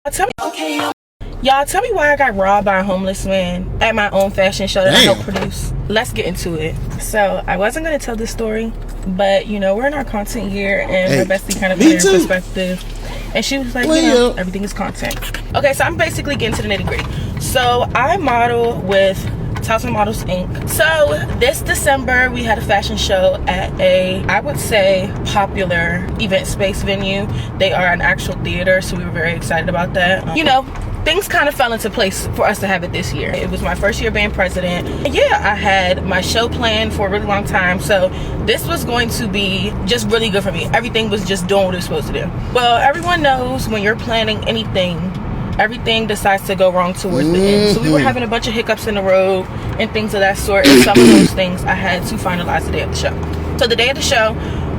Y'all tell me why I got robbed by a homeless man at my own fashion show that I helped produce. Let's get into it. So I wasn't gonna tell this story, but you know, we're in our content year and my bestie kind of put it in perspective. And she was like, everything is content. Okay, so I'm basically getting to the nitty gritty. So I model with Towson Models Inc. So this December we had a fashion show at a, I would say, popular event space venue. They are an actual theater, so we were very excited about that. You know, things kind of fell into place for us to have it this year. It was my first year being president. And yeah, I had my show planned for a really long time, so this was going to be just really good for me. Everything was just doing what it was supposed to do. Well, everyone knows when you're planning anything, everything decides to go wrong towards the end. So we were having a bunch of hiccups in the road and things of that sort, and some of those things I had to finalize the day of the show. So the day of the show,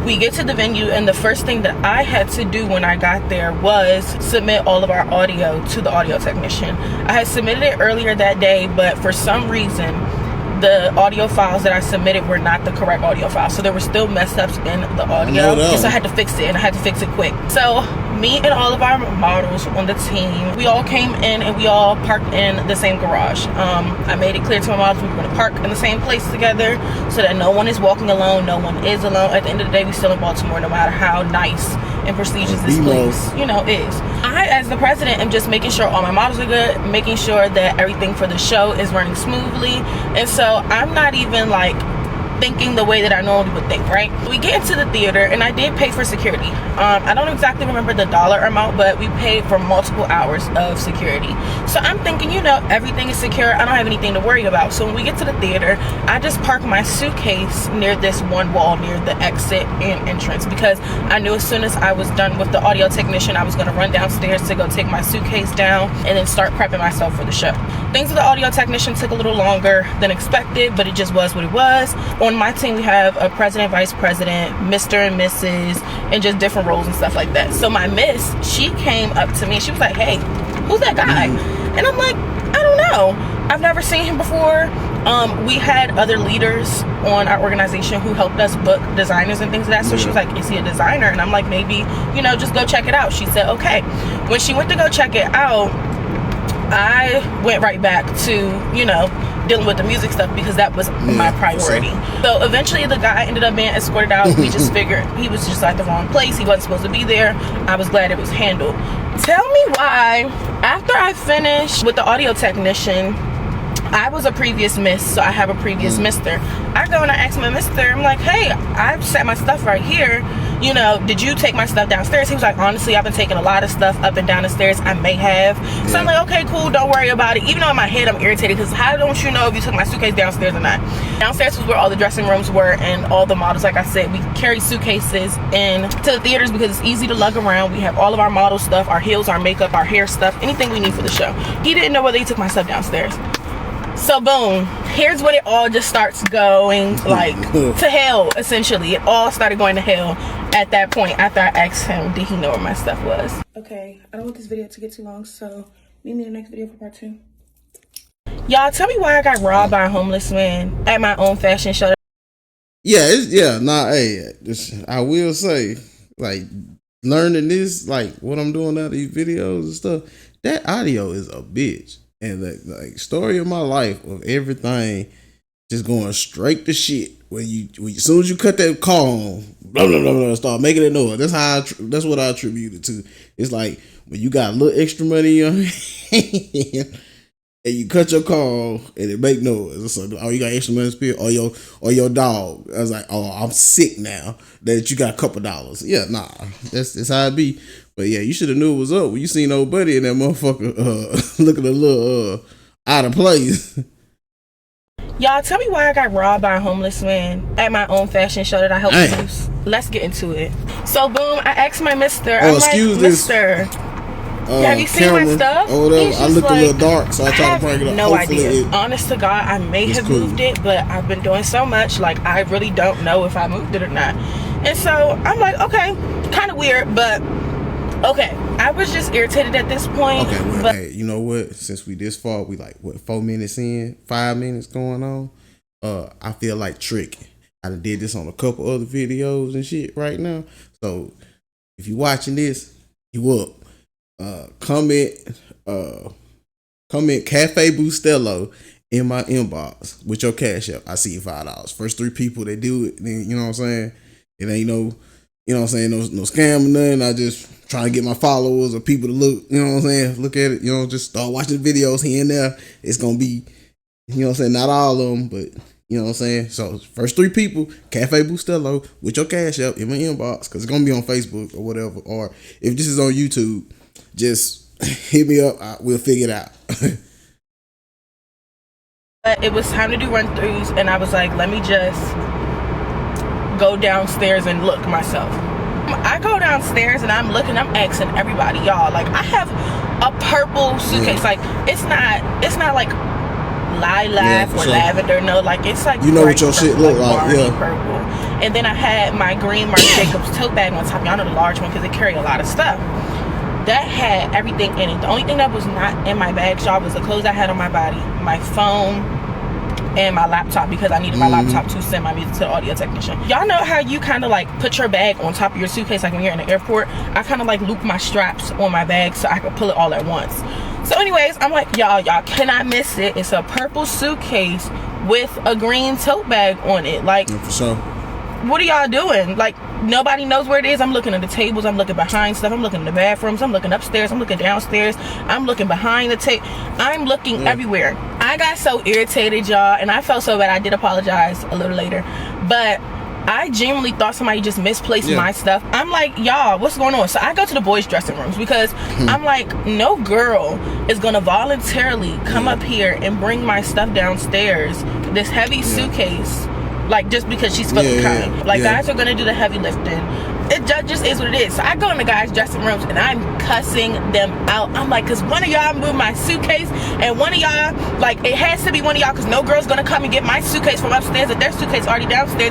we get to the venue, and the first thing that I had to do when I got there was submit all of our audio to the audio technician. I had submitted it earlier that day, but for some reason the audio files that I submitted were not the correct audio files, so there were still mess ups in the audio, and so I had to fix it, and I had to fix it quick. So me and all of our models on the team, we all came in and we all parked in the same garage. I made it clear to my models we were going to park in the same place together so that no one is walking alone, no one is alone. At the end of the day, we still in Baltimore, no matter how nice and prestigious this place, you know, is. I, as the president, am just making sure all my models are good, making sure that everything for the show is running smoothly, and so I'm not even like thinking the way that I normally would think, right? We get into the theater, and I did pay for security. I don't exactly remember the dollar amount, but we paid for multiple hours of security. So I'm thinking, you know, everything is secure. I don't have anything to worry about. So when we get to the theater, I just park my suitcase near this one wall near the exit and entrance, because I knew as soon as I was done with the audio technician, I was going to run downstairs to go take my suitcase down and then start prepping myself for the show. Things with the audio technician took a little longer than expected, but it just was what it was. On my team, we have a president, vice president, Mr. and Mrs., and just different roles and stuff like that. So my miss, she came up to me and she was like, hey, who's that guy? And I'm like, I don't know. I've never seen him before. We had other leaders on our organization who helped us book designers and things like that. So she was like, is he a designer? And I'm like, maybe, you know, just go check it out. She said, okay. When she went to go check it out, I went right back to, you know, dealing with the music stuff, because that was my priority. So eventually the guy ended up being escorted out. We just figured he was just at the wrong place. He wasn't supposed to be there. I was glad it was handled. Tell me why, after I finished with the audio technician, I was a previous miss, so I have a previous mister. I go and I ask my mister, I'm like, hey, I've set my stuff right here. You know, did you take my stuff downstairs? He was like, honestly, I've been taking a lot of stuff up and down the stairs. I may have. So I'm like, okay, cool, don't worry about it. Even though in my head I'm irritated, because how don't you know if you took my suitcase downstairs or not? Downstairs was where all the dressing rooms were, and all the models, like I said, we carry suitcases in to the theaters because it's easy to lug around. We have all of our model stuff, our heels, our makeup, our hair stuff, anything we need for the show. He didn't know whether he took my stuff downstairs. So boom, here's when it all just starts going like to hell, essentially. It all started going to hell at that point after I asked him, did he know where my stuff was? Okay, I don't want this video to get too long, so meet me in the next video for part 2. Y'all tell me why I got robbed by a homeless man at my own fashion show. I will say, like, learning this, like what I'm doing out of these videos and stuff, that audio is a bitch. And the like story of my life of everything just going straight to shit. When as soon as you cut that call on, blah blah blah blah, start making it noise. That's what I attribute it to. It's like when you got a little extra money in your hand and you cut your call and it make noise. It's like, oh, you got extra money to spend, or your dog. I was like, oh, I'm sick now that you got a couple dollars. Yeah, nah, that's how it be. But yeah, you should have knew it was up when you seen old buddy and that motherfucker looking a little out of place. Y'all tell me why I got robbed by a homeless man at my own fashion show that I helped produce. Let's get into it. So boom, I asked my mister. I'm like, mister, have you seen my stuff? Oh, I looked a little dark, so I tried to bring it up. No idea. Honest to God, I may have moved it, but I've been doing so much, like I really don't know if I moved it or not. And so I'm like, okay, kind of weird, but okay. I was just irritated at this point. Okay, well, but hey, you know what? Since we this far, we like what 4 minutes in, 5 minutes going on. I feel like tricking. I done did this on a couple other videos and shit right now. So if you watching this, you up. comment Cafe Bustelo in my inbox with your cash app. I see you $5. First 3 people that do it, then you know what I'm saying? It ain't no, you know what I'm saying, no scam or nothing. I just try to get my followers or people to look, you know what I'm saying, look at it, you know, just start watching videos here and there. It's gonna be, you know what I'm saying, not all of them, but you know what I'm saying? So first 3 people, Cafe Bustelo with your cash app in my inbox, because it's gonna be on Facebook or whatever. Or if this is on YouTube, just hit me up. We'll figure it out. But it was time to do run-throughs, and I was like, let me just go downstairs and look myself. I go downstairs and I'm looking, I'm asking everybody, y'all, like I have a purple suitcase. Like it's not like lilac or lavender, no, like it's like, you know what your shit look like, yeah, purple. And then I had my green Marc Jacobs tote bag on top. Y'all know the large one because it carry a lot of stuff. That had everything in it. The only thing that was not in my bag, y'all, was the clothes I had on my body, my phone, and my laptop, because I needed my laptop to send my music to the audio technician. Y'all know how you kind of like put your bag on top of your suitcase, like when you're in the airport? I kind of like loop my straps on my bag so I could pull it all at once. So anyways, I'm like, y'all cannot miss it. It's a purple suitcase with a green tote bag on it. Like, yeah, for sure. What are y'all doing? Like, nobody knows where it is. I'm looking at the tables, I'm looking behind stuff, I'm looking in the bathrooms, I'm looking upstairs, I'm looking downstairs, I'm looking behind the tape, I'm looking everywhere. I got so irritated, y'all, and I felt so bad. I did apologize a little later, but I genuinely thought somebody just misplaced my stuff. I'm like, y'all, what's going on? So I go to the boys' dressing rooms because I'm like, no girl is gonna voluntarily come up here and bring my stuff downstairs, this heavy suitcase, like just because she's feeling kind. Like guys are gonna do the heavy lifting. It just is what it is. So I go in the guys' dressing rooms and I'm cussing them out. I'm like, cause one of y'all moved my suitcase, and one of y'all, like, it has to be one of y'all, cause no girl's gonna come and get my suitcase from upstairs if their suitcase already downstairs.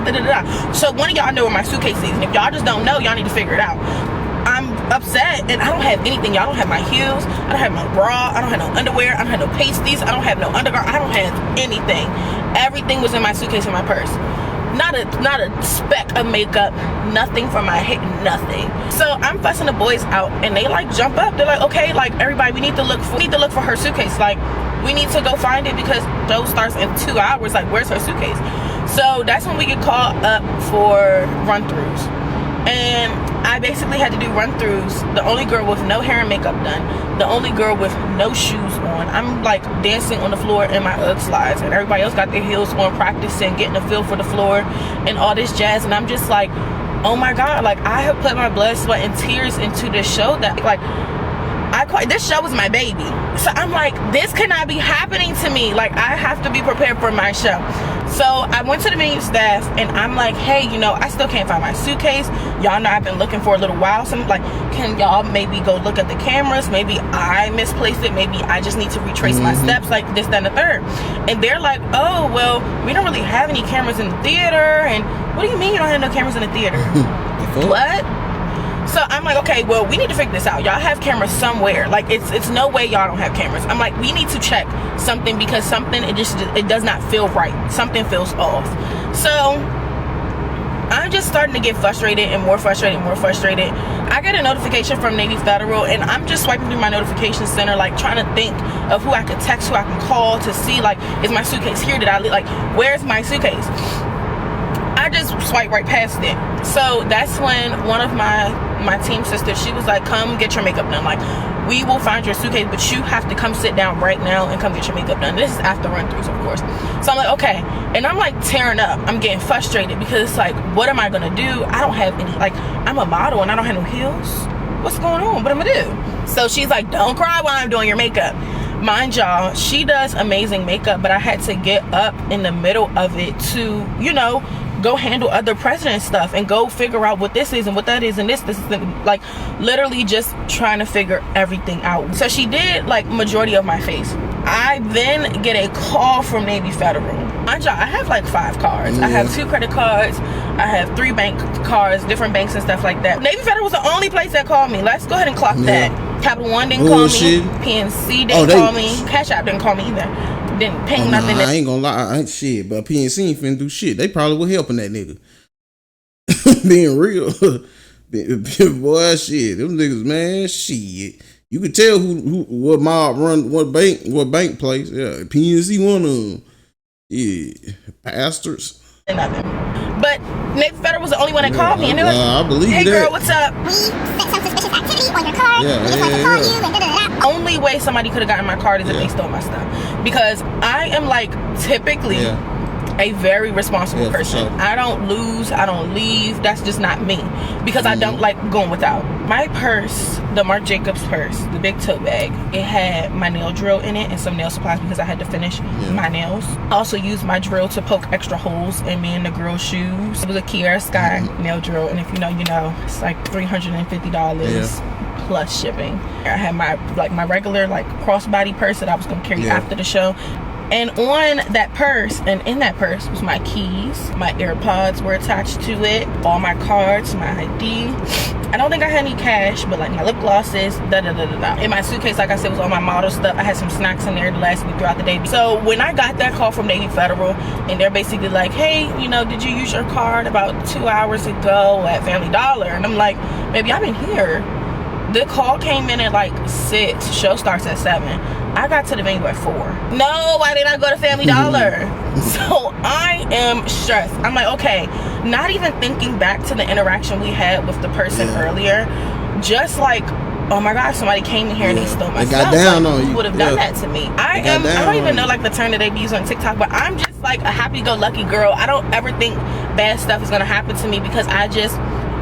So one of y'all know where my suitcase is, and if y'all just don't know, y'all need to figure it out. I'm upset, and I don't have anything. Y'all don't have my heels, I don't have my bra, I don't have no underwear, I don't have no pasties, I don't have no undergarment, I don't have anything. Everything was in my suitcase and my purse. Not a speck of makeup, nothing from my hair, nothing. So I'm fussing the boys out, and they like jump up. They're like, okay, like everybody, we need to look for her suitcase. Like we need to go find it because show starts in 2 hours. Like, where's her suitcase? So that's when we get called up for run-throughs. And I basically had to do run-throughs. The only girl with no hair and makeup done. The only girl with no shoes on. I'm like dancing on the floor in my UGG slides, and everybody else got their heels on, practicing, getting a feel for the floor and all this jazz. And I'm just like, oh my God, like I have put my blood, sweat, and tears into this show that like this show is my baby. So I'm like, this cannot be happening to me. Like I have to be prepared for my show. So I went to the venue staff and I'm like, hey, you know, I still can't find my suitcase. Y'all know I've been looking for a little while. So I'm like, can y'all maybe go look at the cameras? Maybe I misplaced it. Maybe I just need to retrace my steps, like this, that, and the third. And they're like, oh, well, we don't really have any cameras in the theater. And what do you mean you don't have no cameras in the theater? What? So I'm like, okay, well, we need to figure this out. Y'all have cameras somewhere. Like it's no way y'all don't have cameras. I'm like, we need to check something, because something, it does not feel right. Something feels off. So I'm just starting to get frustrated and more frustrated and more frustrated. I get a notification from Navy Federal, and I'm just swiping through my notification center, like trying to think of who I can text, who I can call to see, like, is my suitcase here? Did I leave? Like, where's my suitcase? I just swipe right past it. So that's when one of my team sisters, she was like, come get your makeup done. Like, we will find your suitcase, but you have to come sit down right now and come get your makeup done. This is after run-throughs, of course. So I'm like, okay. And I'm like tearing up. I'm getting frustrated because it's like, what am I gonna do? I don't have any, like, I'm a model and I don't have no heels. What's going on? What am I gonna do? So she's like, don't cry while I'm doing your makeup. Mind y'all, she does amazing makeup, but I had to get up in the middle of it to, you know, go handle other president stuff and go figure out what this is and what that is and this is, like literally just trying to figure everything out. So she did like majority of my face. I then get a call from Navy Federal. Mind y'all, I have like 5 cards. I have 2 credit cards. I have 3 bank cards, different banks and stuff like that. Navy Federal was the only place that called me. Let's go ahead and clock that. Capital One didn't call me. PNC didn't call me. Cash App didn't call me either. Didn't ping nothing. Nah, I ain't gonna lie, I ain't shit, but PNC ain't finna do shit. They probably were helping that nigga. Being real. Boy, shit. Them niggas, man, shit. You could tell what mob run what bank place. Yeah, PNC one of them. Yeah, pastors. Nothing. But Navy Federal was the only one that called me, and they were like, I believe "Hey that. girl, what's up? We spent some suspicious activity on your card. We just wanted to call you and da-da-da-da." Only way somebody could have gotten my card is if they stole my stuff, because I am like typically a very responsible person. Sure. I don't lose, I don't leave. That's just not me, because I don't like going without. My purse, the Marc Jacobs purse, the big tote bag, it had my nail drill in it and some nail supplies because I had to finish my nails. I also used my drill to poke extra holes in me and the girl's shoes. It was a Kiara Sky nail drill, and if you know, you know. It's like $350 plus shipping. I had my regular crossbody purse that I was gonna carry after the show. And on that purse, and in that purse was my keys, my AirPods were attached to it, all my cards, my ID. I don't think I had any cash, but like my lip glosses, In my suitcase, like I said, was all my model stuff. I had some snacks in there to last me throughout the day. So when I got that call from Navy Federal, and they're basically like, "Hey, you know, did you use your card about 2 hours ago at Family Dollar?" And I'm like, "Baby, I've been here." The call came in at like 6. Show starts at 7. I got to the venue at 4. No, why did I go to Family Dollar? So I am stressed. I'm like, okay, not even thinking back to the interaction we had with the person earlier. Just like, oh my God, somebody came in here and they stole my stuff. Got down on you. Would have done that to me. I don't even know like the term that they use on TikTok, but I'm just like a happy-go-lucky girl. I don't ever think bad stuff is gonna happen to me, because I just,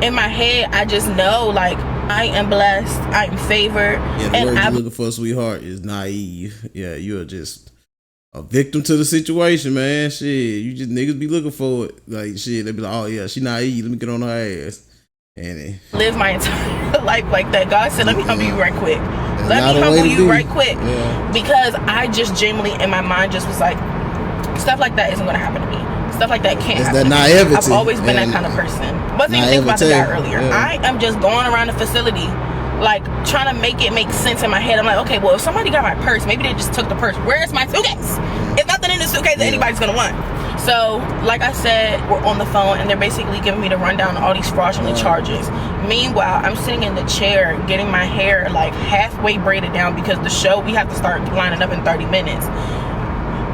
in my head, I just know like I am blessed, I am favored. Yeah, the word you're looking for, sweetheart, is naive. Yeah, you're just a victim to the situation, man. Shit, you just niggas be looking for it. Like shit, they be like, "Oh yeah, she naive. Let me get on her ass." And live my entire life like that. God said, "Let me humble you right quick. Let me humble you right quick," because I just genuinely in my mind just was like, stuff like that isn't gonna happen to me. Stuff like that can't happen. I've always been that kind of person. Wasn't even thinking about the guy earlier. I am just going around the facility, like trying to make it make sense in my head. I'm like, okay, well, if somebody got my purse, maybe they just took the purse. Where's my suitcase? It's nothing in the suitcase that anybody's gonna want. So, like I said, we're on the phone and they're basically giving me the rundown on all these fraudulent charges. Meanwhile, I'm sitting in the chair getting my hair like halfway braided down, because the show, we have to start lining up in 30 minutes.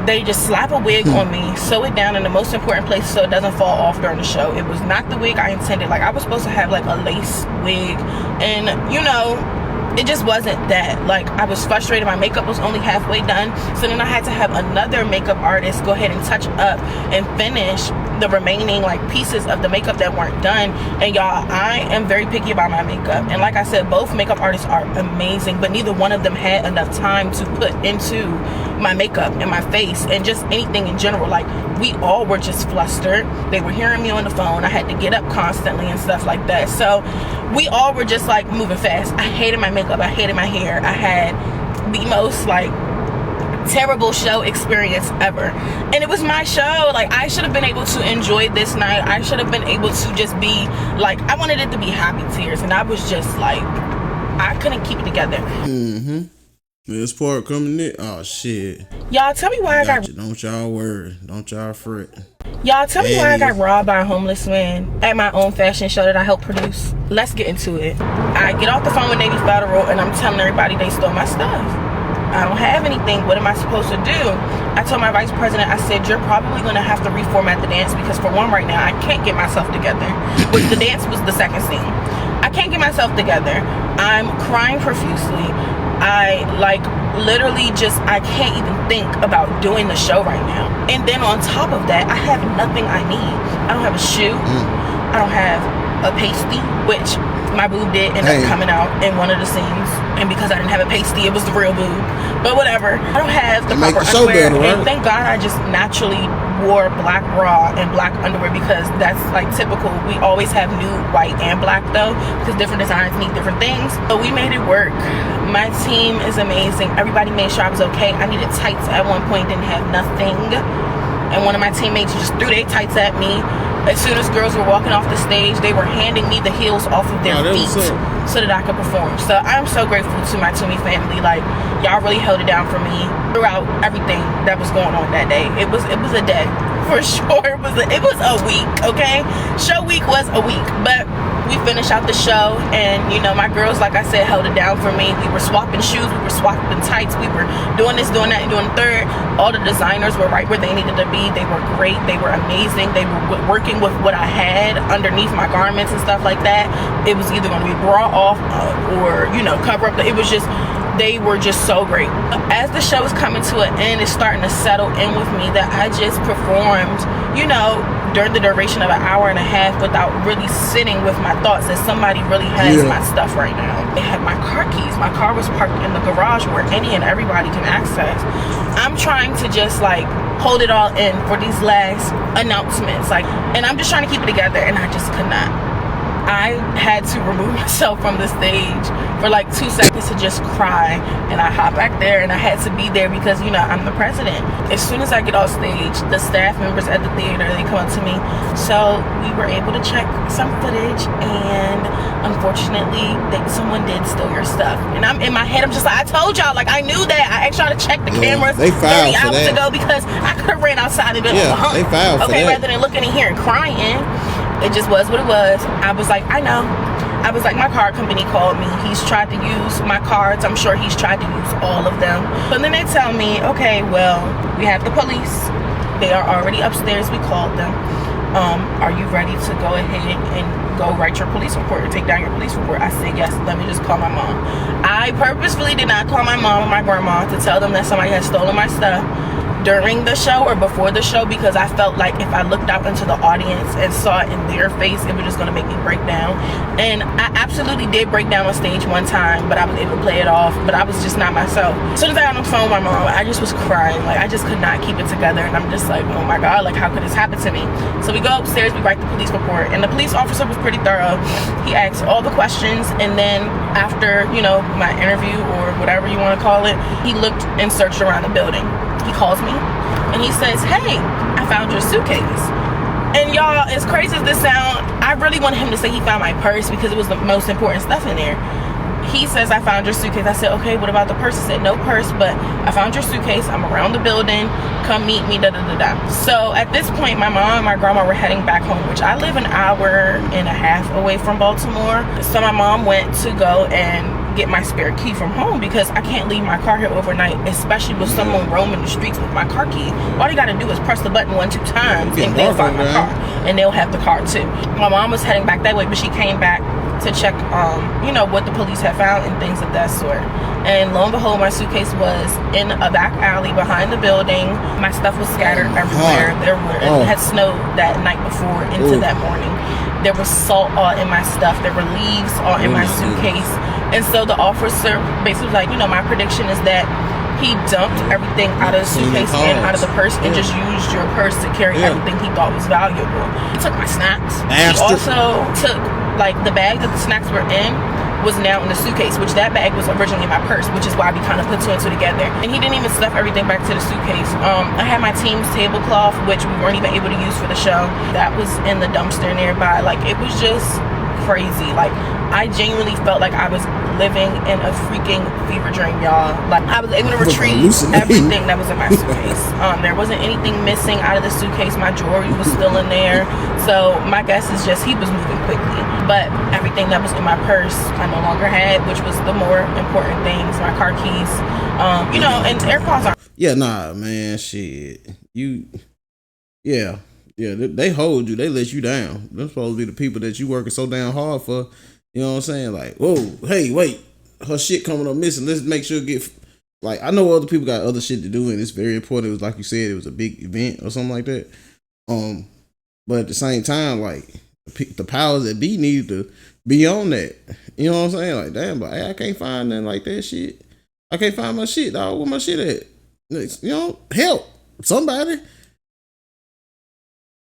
They just slap a wig on me, sew it down in the most important place so it doesn't fall off during the show. It was not the wig I intended. Like, I was supposed to have like a lace wig, and you know, it just wasn't that. Like, I was frustrated. My makeup was only halfway done, so then I had to have another makeup artist go ahead and touch up and finish the remaining like pieces of the makeup that weren't done. And y'all, I am very picky about my makeup, and like I said, both makeup artists are amazing, but neither one of them had enough time to put into my makeup and my face and just anything in general. Like, we all were just flustered. They were hearing me on the phone. I had to get up constantly and stuff like that. So we all were just like moving fast. I hated my makeup, I hated my hair. I had the most like terrible show experience ever, and it was my show. Like, I should have been able to enjoy this night. I should have been able to just be like, I wanted it to be happy tears, and I was just like, I couldn't keep it together. This part coming in. Oh shit. Y'all tell me why I got. Don't y'all worry. Don't y'all fret. Y'all tell me why I got robbed by a homeless man at my own fashion show that I helped produce. Let's get into it. I get off the phone with Navy Federal and I'm telling everybody they stole my stuff. I don't have anything. What am I supposed to do? I told my vice president, I said, you're probably going to have to reformat the dance, because for one, right now, I can't get myself together. Which the dance was the second scene. I can't get myself together. I'm crying profusely. I like literally just, I can't even think about doing the show right now. And then on top of that, I have nothing I need. I don't have a shoe. I don't have a pasty, which my boob did end up coming out in one of the scenes. And because I didn't have a pasty, it was the real boob. But whatever. I don't have the proper underwear. And thank God I just naturally wore black bra and black underwear, because that's like typical. We always have nude, white, and black though, because different designs need different things. But we made it work. My team is amazing. Everybody made sure I was okay. I needed tights at one point, didn't have nothing. And one of my teammates just threw their tights at me. As soon as girls were walking off the stage, they were handing me the heels off of their feet so that I could perform. So I'm so grateful to my Toomey family. Like, y'all really held it down for me throughout everything that was going on that day. It was a day. for sure. It was a week, okay? Show week was a week, but we finished out the show, and you know, my girls, like I said, held it down for me. We were swapping shoes, we were swapping tights, we were doing this, doing that, and doing the third. All the designers were right where they needed to be. They were great, they were amazing. They were working with what I had underneath my garments and stuff like that. It was either going to be bra off or, you know, cover up. It was just, they were just so great. As the show is coming to an end, it's starting to settle in with me that I just performed, you know, during the duration of an hour and a half without really sitting with my thoughts that somebody really has my stuff right now. They had my car keys. My car was parked in the garage where any and everybody can access. I'm trying to just like hold it all in for these last announcements, like, and I'm just trying to keep it together, and I just could not. I had to remove myself from the stage for like 2 seconds to just cry, and I hopped back there, and I had to be there because, you know, I'm the president. As soon as I get off stage, the staff members at the theater, they come up to me. So we were able to check some footage, and unfortunately someone did steal your stuff. And I'm in my head, I'm just like, I told y'all, like, I knew that. I asked y'all to check the cameras 30 hours ago because I could have ran outside and been like, they filed for that. Rather than looking in here and crying. It just was what it was. I was like, I know. I was like, my card company called me. He's tried to use my cards. I'm sure he's tried to use all of them. But then they tell me, okay, well, we have the police. They are already upstairs. We called them. Are you ready to go ahead and go write your police report or take down your police report? I said, yes, let me just call my mom. I purposefully did not call my mom or my grandma to tell them that somebody had stolen my stuff during the show or before the show, because I felt like if I looked out into the audience and saw it in their face, it was just going to make me break down. And I absolutely did break down on stage one time, but I was able to play it off, but I was just not myself. As soon as I got on the phone with my mom, I just was crying. Like, I just could not keep it together, and I'm just like, oh my God, like, how could this happen to me? So we go upstairs, we write the police report, and the police officer was pretty thorough. He asked all the questions, and then after, you know, my interview or whatever you want to call it, he looked and searched around the building. He calls me and he says, hey, I found your suitcase. And y'all, as crazy as this sounds, I really wanted him to say he found my purse because it was the most important stuff in there. He says, I found your suitcase. I said, okay, what about the purse? He said, no purse, but I found your suitcase. I'm around the building. Come meet me, da-da-da-da. So at this point, my mom and my grandma were heading back home, which I live an hour and a half away from Baltimore. So my mom went to go and get my spare key from home because I can't leave my car here overnight, especially with someone roaming the streets with my car key. All they gotta do is press the button 1-2 times and they'll find my car, and they'll have the car too. My mom was heading back that way, but she came back to check you know, what the police had found and things of that sort. And lo and behold, my suitcase was in a back alley behind the building. My stuff was scattered everywhere. It had snowed that night before into that morning. There was salt all in my stuff. There were leaves all in my suitcase. And so the officer basically was like, you know, my prediction is that he dumped everything out of the suitcase and out of the purse and just used your purse to carry everything he thought was valuable. He took my snacks. He also took, like, the bag that the snacks were in was now in the suitcase, which that bag was originally in my purse, which is why we kind of put 2 and 2 together. And he didn't even stuff everything back to the suitcase. I had my team's tablecloth, which we weren't even able to use for the show. That was in the dumpster nearby. Like, it was just crazy. Like, I genuinely felt like I was living in a freaking fever dream, y'all. Like, I was able to retrieve everything that was in my suitcase. There wasn't anything missing out of the suitcase. My jewelry was still in there. So my guess is just he was moving quickly. But everything that was in my purse, I no longer had, which was the more important things. My car keys, you know, and AirPods are. Yeah, nah, man, shit. They hold you. They let you down. They're supposed to be the people that you working so damn hard for. You know what I'm saying? Like, whoa, hey, wait, her shit coming up missing. Let's make sure like, I know other people got other shit to do, and it's very important. It was like you said, it was a big event or something like that. But at the same time, like, the powers that be need to be on that. You know what I'm saying? Like, damn, but hey, I can't find nothing like that shit. I can't find my shit, dog. Where my shit at? You know, help somebody.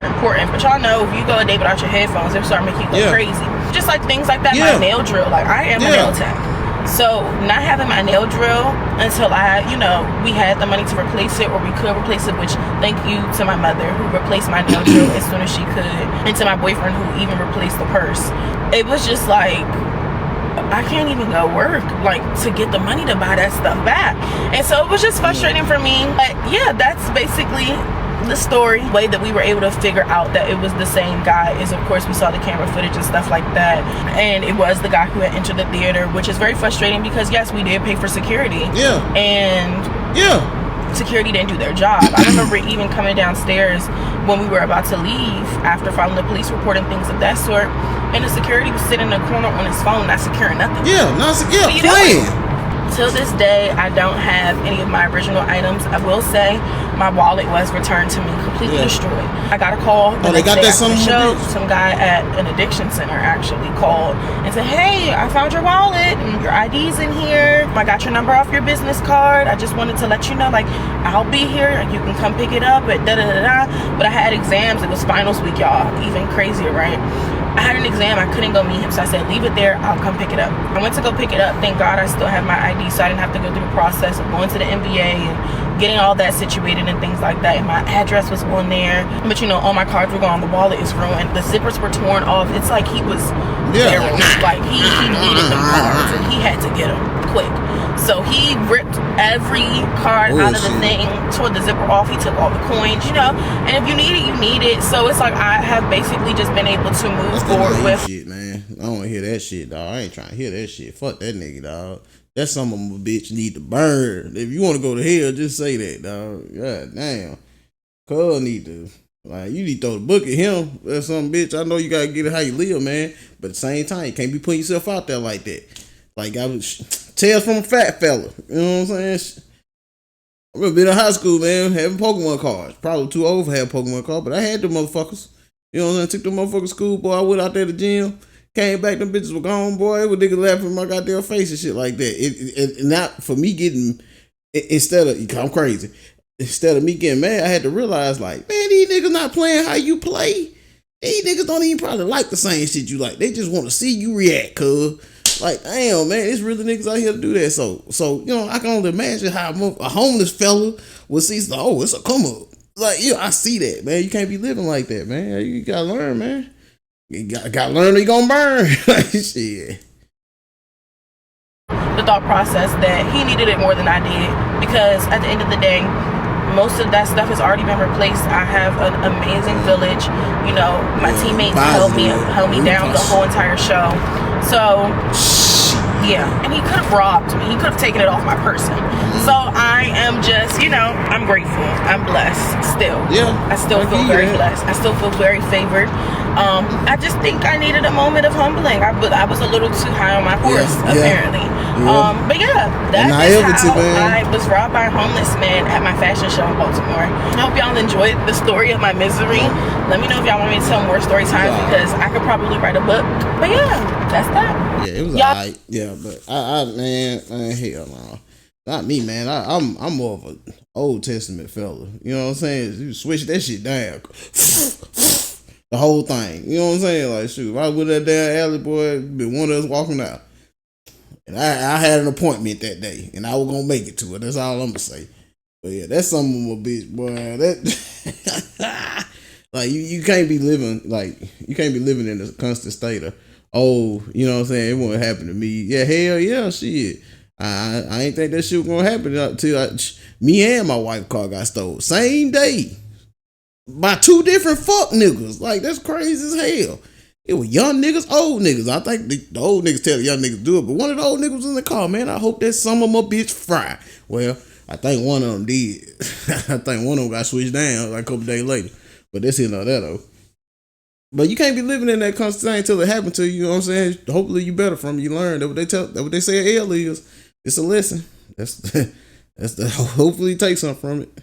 Important, but y'all know if you go a day without your headphones, they start making you go crazy. Just like things like that, my nail drill. Like, I am a nail tech, so not having my nail drill until we had the money to replace it, or we could replace it. Which, thank you to my mother who replaced my nail drill as soon as she could, and to my boyfriend who even replaced the purse. It was just like, I can't even go work, like, to get the money to buy that stuff back. And so it was just frustrating for me. But yeah, that's basically the story, way that we were able to figure out that it was the same guy is, of course, we saw the camera footage and stuff like that, and it was the guy who had entered the theater, which is very frustrating because yes, we did pay for security. Yeah. And security didn't do their job. I remember even coming downstairs when we were about to leave after filing the police report and things of that sort, and the security was sitting in the corner on his phone, not securing nothing. Yeah, not secure. Playing. Till this day, I don't have any of my original items. I will say my wallet was returned to me completely destroyed. I got a call. They got that show. Some guy at an addiction center actually called and said, "Hey, I found your wallet and your ID's in here. I got your number off your business card. I just wanted to let you know, like, I'll be here. You can come pick it up at da-da-da-da." But I had exams. It was finals week, y'all. Even crazier, right? I had an exam. I couldn't go meet him, so I said, "Leave it there. I'll come pick it up." I went to go pick it up. Thank God I still have my ID, so I didn't have to go through the process of going to the NBA and getting all that situated and things like that. And my address was on there, but you know, all my cards were gone. The wallet is ruined. The zippers were torn off. It's like he was like he needed the cards and he had to get them quick. So he ripped every card out of the thing, tore the zipper off. He took all the coins, you know. And if you need it, you need it. So it's like I have basically just been able to move forward with shit, man. I don't want to hear that shit, dog. I ain't trying to hear that shit. Fuck that nigga, dog. That's something a bitch need to burn. If you want to go to hell, just say that, dog. God damn. Cuz need to, like, you need to throw the book at him. That's some bitch. I know you gotta get it how you live, man. But at the same time, you can't be putting yourself out there like that. Like I was tales from a fat fella. You know what I'm saying? I remember being in high school, man, having Pokemon cards. Probably too old for having Pokemon cards, but I had them motherfuckers. You know what I'm saying? Took them motherfuckers to school, boy. I went out there to the gym. Came back, them bitches were gone, boy. With niggas laughing in my goddamn face and shit like that. It not for me getting, instead of, I'm crazy. Instead of me getting mad, I had to realize, like, man, these niggas not playing how you play. These niggas don't even probably like the same shit you like. They just want to see you react, cuz. Like, damn, man, it's really niggas out here to do that. So you know, I can only imagine how a homeless fella would see, oh, it's a come up. Like, yeah, I see that, man. You can't be living like that, man. You gotta learn, man. You gotta learn or you gonna burn. Shit. The thought process that he needed it more than I did, because at the end of the day, most of that stuff has already been replaced. I have an amazing village. You know, my teammates held me down the whole entire show. So yeah, and he could have robbed me. He could have taken it off my person. So I am just, you know, I'm grateful. I'm blessed still. Yeah. I still feel very blessed. I still feel very favored. I just think I needed a moment of humbling. I was a little too high on my horse, apparently. Yeah. But yeah, that is how I was robbed by a homeless man at my fashion show in Baltimore. I hope y'all enjoyed the story of my misery. Let me know if y'all want me to tell more story times, because I could probably write a book. But yeah, that's that. Yeah, it was alright. Yeah, but man, hell no. Not me, man. I'm more of an Old Testament fella. You know what I'm saying? You switch that shit down. The whole thing. You know what I'm saying? Like, shoot, if I was with that damn alley, boy, it'd be one of us walking out. And I had an appointment that day, and I was gonna make it to it. That's all I'm gonna say. But yeah, that's something of a bitch, boy. That like you can't be living in a constant state of, oh, you know what I'm saying, it won't happen to me. Yeah, hell yeah, shit. I ain't think that shit was gonna happen until me and my wife's car got stolen same day by two different fuck niggas. Like, that's crazy as hell. It was young niggas, old niggas. I think the old niggas tell the young niggas to do it, but one of the old niggas was in the car, man. I hope that some of my bitch fry. Well, I think one of them did. I think one of them got switched down like a couple days later. But that's it, not that though. But you can't be living in that constant thing until it happened to you. You know what I'm saying? Hopefully you better from it. You learn. That's what they say L is. It's a lesson. That's hopefully you take something from it.